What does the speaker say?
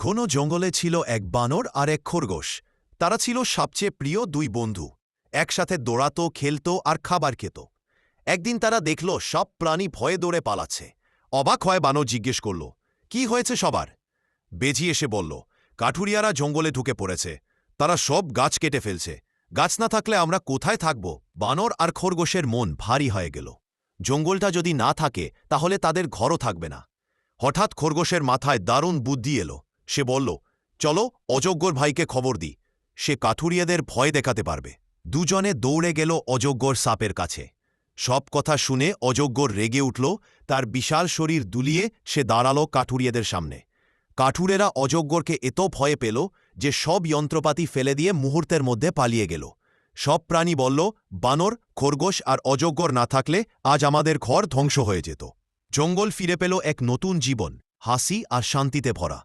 ঘন জঙ্গলে ছিল এক বানর আর এক খরগোশ। তারা ছিল সবচেয়ে প্রিয় দুই বন্ধু। একসাথে দৌড়াতো, খেলতো আর খাবার খেত। একদিন তারা দেখল সব প্রাণী ভয়ে দৌড়ে পালাচ্ছে। অবাক হয়ে বানর জিজ্ঞেস করল, কি হয়েছে সবার? বেজি এসে বলল, কাঠুরিয়ারা জঙ্গলে ঢুকে পড়েছে। তারা সব গাছ কেটে ফেলছে। গাছ না থাকলে আমরা কোথায় থাকব? বানর আর খরগোশের মন ভারী হয়ে গেল। জঙ্গলটা যদি না থাকে তাহলে তাদের ঘরও থাকবে না। হঠাৎ খরগোশের মাথায় দারুণ বুদ্ধি এলো। সে বলল, চলো অজগর ভাইকে খবর দিই। সে কাঠুরিয়াদের ভয় দেখাতে পারবে। দুজনে দৌড়ে গেল অজগর সাপের কাছে। সব কথা শুনে অজগর রেগে উঠল। তার বিশাল শরীর দুলিয়ে সে দাঁড়াল কাঠুরিয়াদের সামনে। কাঠুরেরা অজগরকে এত ভয়ে পেল যে সব যন্ত্রপাতি ফেলে দিয়ে মুহূর্তের মধ্যে পালিয়ে গেল। সব প্রাণী বলল, বানর, খরগোশ আর অজগর না থাকলে আজ আমাদের ঘর ধ্বংস হয়ে যেত। জঙ্গল ফিরে পেল এক নতুন জীবন, হাসি আর শান্তিতে ভরা।